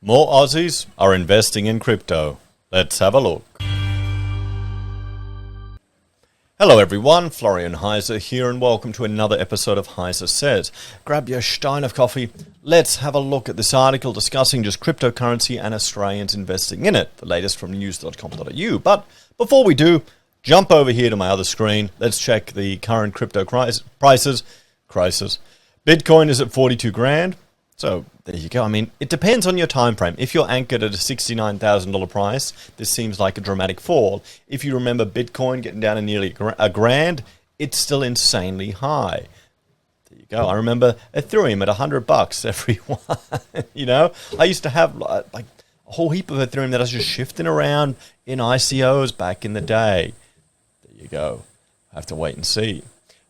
More Aussies are investing in crypto. Let's have a look. Hello everyone, Florian.heise here and welcome to another episode of HeiseSays. Grab your stein of coffee. Let's have a look at this article discussing just cryptocurrency and Australians investing in it. The latest from news.com.au. But before we do, jump over here to my other screen. Let's check the current crypto prices. Bitcoin is at 42 grand. So there you go. I mean, it depends on your time frame. If you're anchored at a $69,000 price, this seems like a dramatic fall. If you remember Bitcoin getting down to nearly a grand, it's still insanely high. There you go. I remember Ethereum at $100 everyone. You know, I used to have like a whole heap of Ethereum that I was just shifting around in ICOs back in the day. There you go. I have to wait and see.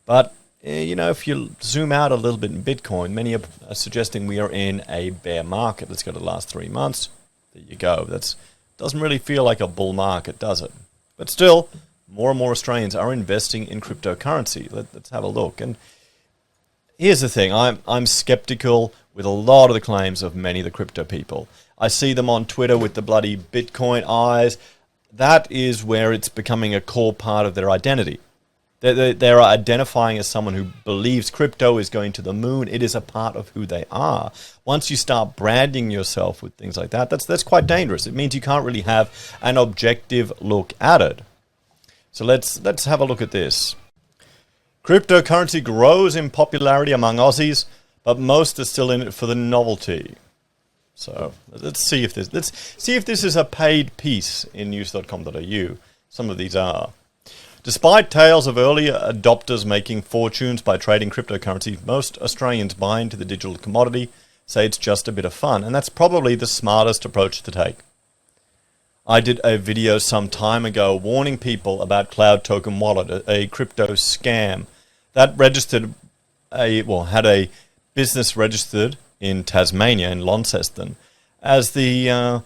But you know, if you zoom out a little bit in Bitcoin, many are suggesting we are in a bear market. Let's go to the last 3 months. There you go. That doesn't really feel like a bull market, does it? But still, more and more Australians are investing in cryptocurrency. Let's have a look. And here's the thing. I'm skeptical with a lot of the claims of many of the crypto people. I see them on Twitter with the bloody Bitcoin eyes. That is where it's becoming a core part of their identity. They're identifying as someone who believes crypto is going to the moon. It is a part of who they are. Once you start branding yourself with things like that, that's quite dangerous. It means you can't really have an objective look at it. So let's have a look at this. Cryptocurrency grows in popularity among Aussies, but most are still in it for the novelty. So let's see if this is a paid piece in news.com.au. Some of these are. Despite tales of earlier adopters making fortunes by trading cryptocurrency, most Australians buy into the digital commodity, say it's just a bit of fun, and that's probably the smartest approach to take. I did a video some time ago warning people about Cloud Token Wallet, a crypto scam that had a business registered in Tasmania, in Launceston, as to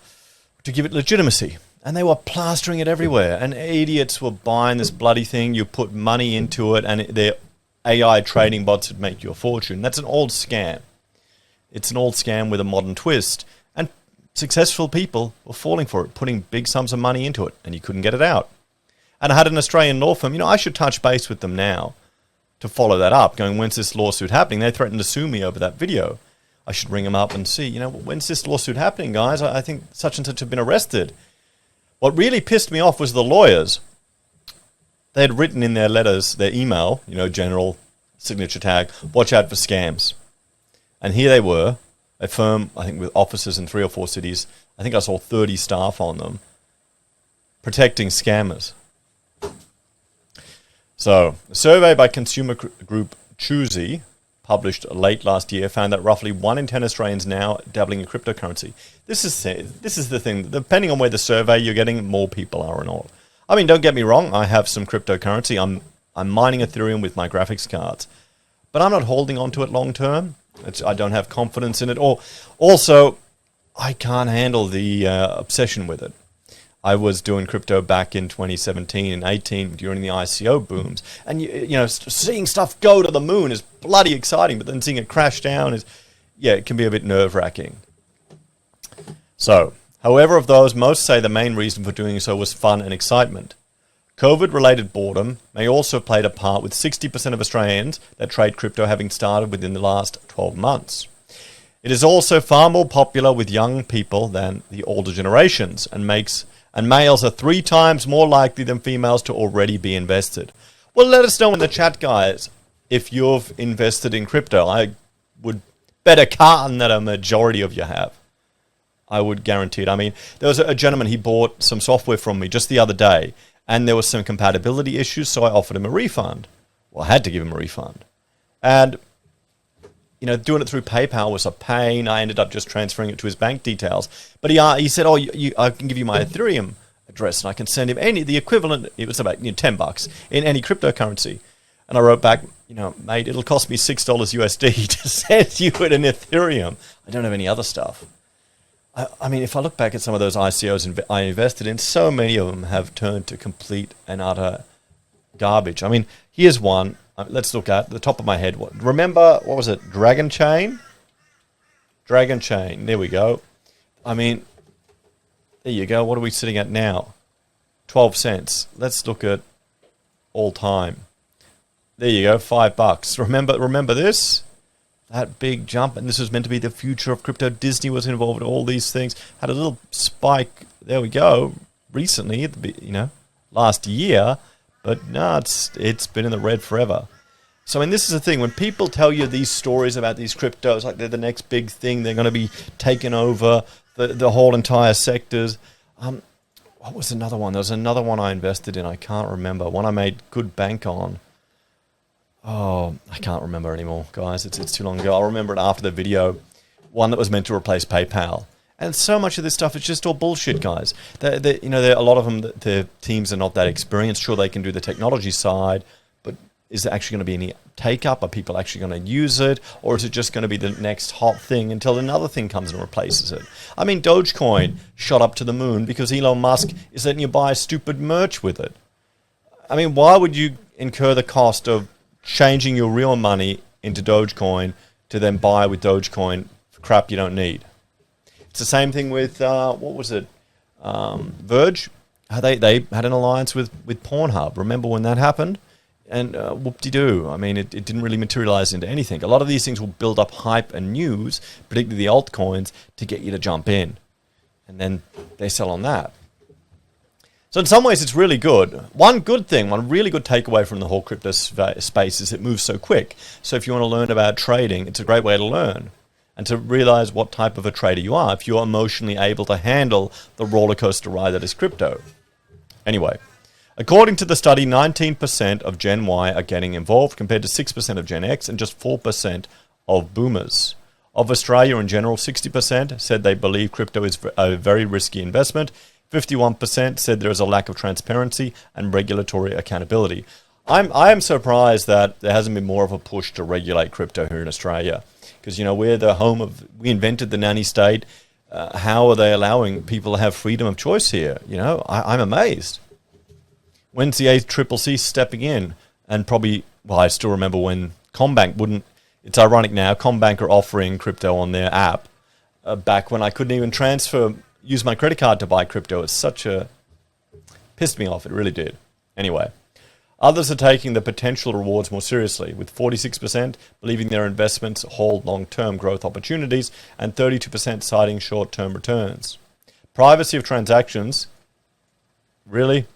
give it legitimacy. And they were plastering it everywhere. And idiots were buying this bloody thing. You put money into it, and their AI trading bots would make you a fortune. That's an old scam. It's an old scam with a modern twist. And successful people were falling for it, putting big sums of money into it, and you couldn't get it out. And I had an Australian law firm. You know, I should touch base with them now to follow that up, going, when's this lawsuit happening? They threatened to sue me over that video. I should ring them up and see, you know, when's this lawsuit happening, guys? I think such and such have been arrested. What really pissed me off was the lawyers. They had written in their letters, their email, you know, general signature tag, watch out for scams. And here they were, a firm, I think with offices in 3 or 4 cities. I think I saw 30 staff on them, protecting scammers. So, a survey by consumer group Choosy, published late last year, found that roughly 1 in 10 Australians now dabbling in cryptocurrency. This is the thing. Depending on where the survey you're getting, more people are or not. I mean, don't get me wrong. I have some cryptocurrency. I'm mining Ethereum with my graphics cards, but I'm not holding on to it long term. I don't have confidence in it. Or also, I can't handle the obsession with it. I was doing crypto back in 2017 and 18 during the ICO booms. And, you know, seeing stuff go to the moon is bloody exciting, but then seeing it crash down it can be a bit nerve-wracking. So, however of those, most say the main reason for doing so was fun and excitement. COVID-related boredom may also have played a part, with 60% of Australians that trade crypto having started within the last 12 months. It is also far more popular with young people than the older generations, and males are 3 times more likely than females to already be invested. Well, let us know in the chat, guys, if you've invested in crypto. I would bet a carton that a majority of you have. I would guarantee it. I mean, there was a gentleman, he bought some software from me just the other day, and there was some compatibility issues, so I offered him a refund. Well, I had to give him a refund. And, you know, doing it through PayPal was a pain. I ended up just transferring it to his bank details. But he said, I can give you my Ethereum address, and I can send him the equivalent. It was about $10 in any cryptocurrency. And I wrote back, you know, mate, it'll cost me $6 USD to send you an Ethereum. I don't have any other stuff. I mean, if I look back at some of those ICOs I invested in, so many of them have turned to complete and utter garbage. I mean, here's one. Let's look at the top of my head. Remember, what was it? Dragon Chain? Dragon Chain. There we go. I mean, there you go. What are we sitting at now? 12 cents. Let's look at all time. There you go, $5. Remember this? That big jump, and this was meant to be the future of crypto. Disney was involved in all these things. Had a little spike. There we go. Recently, last year, but no, it's been in the red forever. So, I mean, this is the thing. When people tell you these stories about these cryptos, like they're the next big thing, they're going to be taking over the whole entire sectors. What was another one? There was another one I invested in. I can't remember. One I made good bank on. Oh, I can't remember anymore, guys. It's too long ago. I'll remember it after the video. One that was meant to replace PayPal. And so much of this stuff is just all bullshit, guys. A lot of them, their teams are not that experienced. Sure, they can do the technology side, but is there actually going to be any take-up? Are people actually going to use it? Or is it just going to be the next hot thing until another thing comes and replaces it? I mean, Dogecoin shot up to the moon because Elon Musk is letting you buy stupid merch with it. I mean, why would you incur the cost of changing your real money into Dogecoin to then buy with Dogecoin for crap you don't need? It's the same thing with, Verge. They had an alliance with Pornhub. Remember when that happened? And whoop-de-doo. I mean, it didn't really materialize into anything. A lot of these things will build up hype and news, particularly the altcoins, to get you to jump in. And then they sell on that. So in some ways, it's really good. One really good takeaway from the whole crypto space is it moves so quick. So if you want to learn about trading, it's a great way to learn and to realize what type of a trader you are if you're emotionally able to handle the roller coaster ride that is crypto. Anyway, according to the study, 19% of Gen Y are getting involved compared to 6% of Gen X and just 4% of boomers. Of Australia in general, 60% said they believe crypto is a very risky investment. 51% said there is a lack of transparency and regulatory accountability. I am surprised that there hasn't been more of a push to regulate crypto here in Australia. Because, we're the home we invented the nanny state. How are they allowing people to have freedom of choice here? I'm amazed. When's the ACCC stepping in? And probably, I still remember when CommBank wouldn't. It's ironic now, CommBank are offering crypto on their app. Back when I couldn't even use my credit card to buy crypto. It's pissed me off. It really did. Anyway, others are taking the potential rewards more seriously, with 46% believing their investments hold long-term growth opportunities and 32% citing short-term returns. Privacy of transactions, really?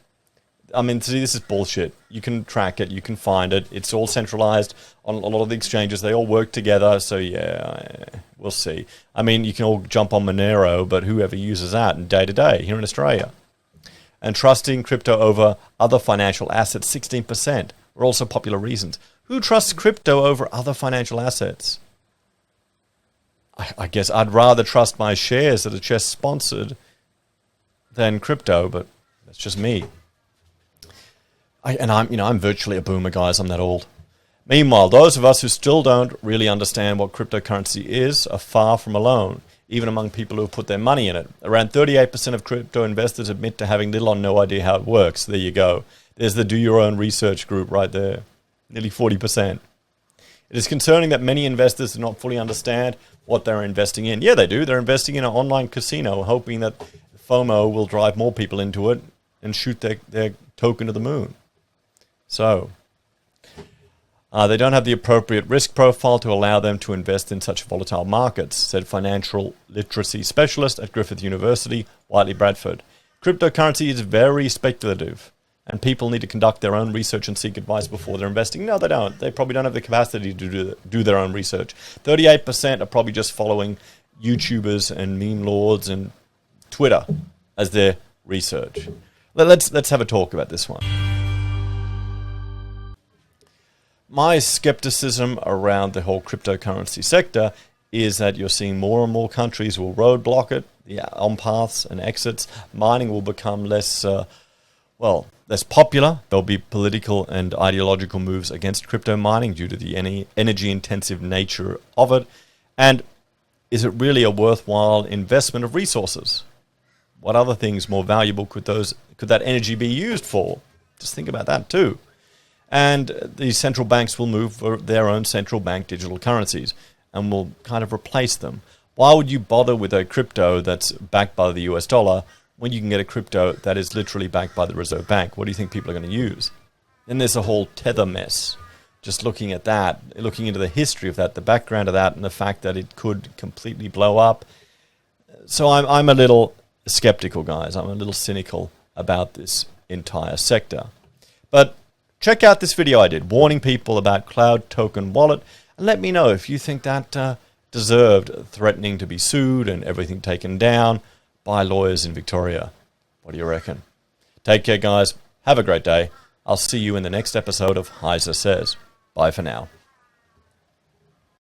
I mean, see, this is bullshit. You can track it, you can find it. It's all centralized on a lot of the exchanges. They all work together, so yeah, we'll see. I mean, you can all jump on Monero, but whoever uses that in day-to-day here in Australia. And trusting crypto over other financial assets, 16%, are also popular reasons. Who trusts crypto over other financial assets? I guess I'd rather trust my shares that are just sponsored than crypto, but that's just me. I'm virtually a boomer, guys. I'm that old. Meanwhile, those of us who still don't really understand what cryptocurrency is are far from alone, even among people who have put their money in it. Around 38% of crypto investors admit to having little or no idea how it works. There you go. There's the do your own research group right there. Nearly 40%. It is concerning that many investors do not fully understand what they're investing in. Yeah, they do. They're investing in an online casino, hoping that FOMO will drive more people into it and shoot their token to the moon. So, they don't have the appropriate risk profile to allow them to invest in such volatile markets, said financial literacy specialist at Griffith University, Whiteley Bradford. Cryptocurrency is very speculative, and people need to conduct their own research and seek advice before they're investing. No, they don't. They probably don't have the capacity to do their own research. 38% are probably just following YouTubers and meme lords and Twitter as their research. Let's have a talk about this one. My skepticism around the whole cryptocurrency sector is that you're seeing more and more countries will roadblock it, the on-paths and exits. Mining will become less popular. There'll be political and ideological moves against crypto mining due to the energy-intensive nature of it. And is it really a worthwhile investment of resources? What other things more valuable could that energy be used for? Just think about that too. And the central banks will move for their own central bank digital currencies and will kind of replace them. Why would you bother with a crypto that's backed by the US dollar when you can get a crypto that is literally backed by the Reserve Bank? What do you think people are going to use? Then there's a whole tether mess. Just looking at that, looking into the history of that, the background of that, and the fact that it could completely blow up. So I'm a little skeptical, guys. I'm a little cynical about this entire sector. But check out this video I did warning people about Cloud Token Wallet, and let me know if you think that deserved threatening to be sued and everything taken down by lawyers in Victoria. What do you reckon? Take care, guys. Have a great day. I'll see you in the next episode of HeiseSays. Bye for now.